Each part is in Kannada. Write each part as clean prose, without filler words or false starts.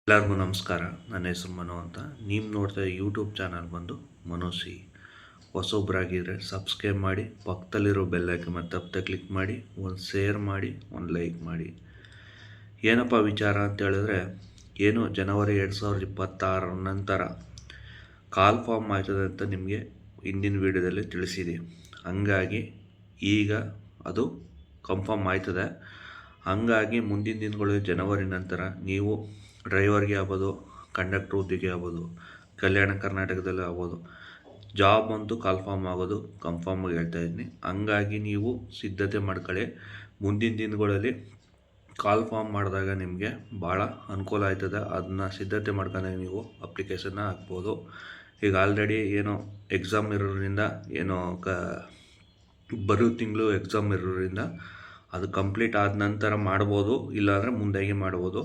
ಎಲ್ಲರಿಗೂ ನಮಸ್ಕಾರ. ನನ್ನ ಹೆಸರು ಮನು ಅಂತ. ನೀವು ನೋಡ್ತಾ ಯೂಟ್ಯೂಬ್ ಚಾನಲ್ ಬಂದು ಮನೋಸಿ. ಹೊಸೊಬ್ಬರಾಗಿದ್ದರೆ ಸಬ್ಸ್ಕ್ರೈಬ್ ಮಾಡಿ, ಪಕ್ಕದಲ್ಲಿರೋ ಬೆಲ್ಲೈಕನ್ ಮತ್ತು ತಪ್ಪದೆ ಕ್ಲಿಕ್ ಮಾಡಿ, ಒಂದು ಶೇರ್ ಮಾಡಿ, ಒಂದು ಲೈಕ್ ಮಾಡಿ. ಏನಪ್ಪ ವಿಚಾರ ಅಂತ ಹೇಳಿದ್ರೆ, ಏನು ಜನವರಿ 2026 ನಂತರ ಕಾಲ್ ಫಾರ್ಮ್ ಆಯ್ತದೆ ಅಂತ ನಿಮಗೆ ಹಿಂದಿನ ವೀಡಿಯೋದಲ್ಲಿ ತಿಳಿಸಿದೆ. ಹಂಗಾಗಿ ಈಗ ಅದು ಕನ್ಫರ್ಮ್ ಆಯ್ತದೆ. ಹಂಗಾಗಿ ಮುಂದಿನ ದಿನಗಳು ಜನವರಿ ನಂತರ ನೀವು ಡ್ರೈವರ್ಗೆ ಆಗ್ಬೋದು, ಕಂಡಕ್ಟ್ರ್ ಹುದ್ದೆಗೆ ಆಗ್ಬೋದು, ಕಲ್ಯಾಣ ಕರ್ನಾಟಕದಲ್ಲಿ ಆಗ್ಬೋದು, ಜಾಬ್ ಅಂತೂ ಕನ್ಫರ್ಮ್ ಆಗೋದು ಕನ್ಫರ್ಮಾಗಿ ಹೇಳ್ತಾ ಇದ್ದೀನಿ. ಹಂಗಾಗಿ ನೀವು ಸಿದ್ಧತೆ ಮಾಡ್ಕೊಳ್ಳಿ. ಮುಂದಿನ ದಿನಗಳಲ್ಲಿ ಕಾಲ್ ಫಾರ್ಮ್ ಮಾಡಿದಾಗ ನಿಮಗೆ ಭಾಳ ಅನುಕೂಲ ಆಯ್ತದೆ. ಅದನ್ನ ಸಿದ್ಧತೆ ಮಾಡ್ಕೊಂಡಾಗ ನೀವು ಅಪ್ಲಿಕೇಶನ್ನ ಹಾಕ್ಬೋದು. ಈಗ ಆಲ್ರೆಡಿ ಏನೋ ಎಕ್ಸಾಮ್ ಇರೋದ್ರಿಂದ ಬರೋ ತಿಂಗಳು ಎಕ್ಸಾಮ್ ಇರೋದ್ರಿಂದ ಅದು ಕಂಪ್ಲೀಟ್ ಆದ ನಂತರ ಮಾಡ್ಬೋದು, ಇಲ್ಲಾಂದರೆ ಮುಂದೆಗೆ ಮಾಡ್ಬೋದು.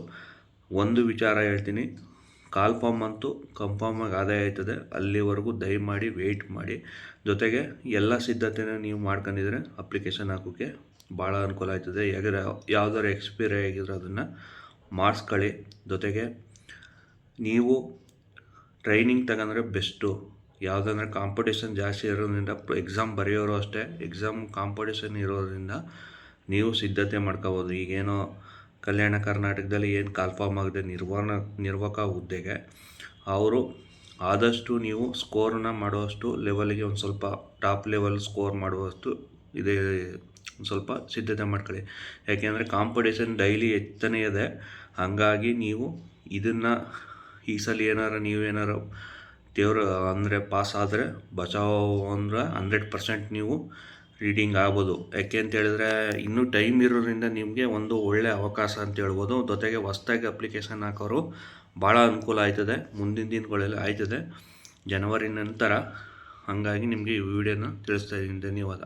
ಒಂದು ವಿಚಾರ ಹೇಳ್ತೀನಿ, ಕಾಲ್ ಫಾರ್ಮ್ ಅಂತೂ ಕನ್ಫರ್ಮಾಗಿ ಆದಾಯ ಆಯ್ತದೆ. ಅಲ್ಲಿವರೆಗೂ ದಯಮಾಡಿ ವೆಯ್ಟ್ ಮಾಡಿ. ಜೊತೆಗೆ ಎಲ್ಲ ಸಿದ್ಧತೆನ ನೀವು ಮಾಡ್ಕೊಂಡಿದ್ರೆ ಅಪ್ಲಿಕೇಶನ್ ಹಾಕೋಕ್ಕೆ ಭಾಳ ಅನುಕೂಲ ಆಯ್ತದೆ. ಯಾಕಂದರೆ ಯಾವ್ದಾದ್ರು ಎಕ್ಸ್ಪೈರಿ ಆಗಿದ್ರೆ ಅದನ್ನು ಮಾಡಿಸ್ಕೊಳ್ಳಿ. ಜೊತೆಗೆ ನೀವು ಟ್ರೈನಿಂಗ್ ತಗೊಂಡ್ರೆ ಬೆಸ್ಟು. ಯಾವುದಂದ್ರೆ ಕಾಂಪಿಟೇಷನ್ ಜಾಸ್ತಿ ಇರೋದ್ರಿಂದ ಎಕ್ಸಾಮ್ ಬರೆಯೋರು ಅಷ್ಟೇ, ಎಕ್ಸಾಮ್ ಕಾಂಪಿಟೇಷನ್ ಇರೋದ್ರಿಂದ ನೀವು ಸಿದ್ಧತೆ ಮಾಡ್ಕೋಬೋದು. ಈಗೇನೋ ಕಲ್ಯಾಣ ಕರ್ನಾಟಕದಲ್ಲಿ ಏನು ಕಾಲ್ ಫಾರ್ಮ್ ಆಗಿದೆ ನಿರ್ವಾಹಕ ಹುದ್ದೆಗೆ, ಅವರು ಆದಷ್ಟು ನೀವು ಸ್ಕೋರನ್ನ ಮಾಡುವಷ್ಟು ಲೆವೆಲ್ಗೆ ಒಂದು ಸ್ವಲ್ಪ ಟಾಪ್ ಲೆವೆಲ್ ಸ್ಕೋರ್ ಮಾಡುವಷ್ಟು ಇದೆ ಒಂದು ಸ್ವಲ್ಪ ಸಿದ್ಧತೆ ಮಾಡ್ಕೊಳ್ಳಿ. ಯಾಕೆಂದರೆ ಕಾಂಪಿಟೇಷನ್ ಡೈಲಿ ಹೆಚ್ಚನೇ ಇದೆ. ಹಾಗಾಗಿ ನೀವು ಇದನ್ನು ಈ ಸಲ ನೀವೇನಾರು ದೇವ್ರ ಅಂದರೆ ಪಾಸ್ ಆದರೆ ಬಚಾವ್ ಅಂದರೆ 100% ನೀವು ರೀಡಿಂಗ್ ಆಗ್ಬೋದು. ಯಾಕೆ ಅಂತ ಹೇಳಿದ್ರೆ ಇನ್ನೂ ಟೈಮ್ ಇರೋದ್ರಿಂದ ನಿಮಗೆ ಒಂದು ಒಳ್ಳೆಯ ಅವಕಾಶ ಅಂತ ಹೇಳ್ಬೋದು. ಜೊತೆಗೆ ಹೊಸ್ದಾಗಿ ಅಪ್ಲಿಕೇಶನ್ ಹಾಕೋರು ಭಾಳ ಅನುಕೂಲ ಆಯ್ತದೆ. ಮುಂದಿನ ದಿನಗಳಲ್ಲಿ ಆಯ್ತದೆ ಜನವರಿ ನಂತರ. ಹಾಗಾಗಿ ನಿಮಗೆ ಈ ವಿಡಿಯೋನ ತಿಳಿಸ್ತಾ ಇದ್ದೀನಿ. ಧನ್ಯವಾದ.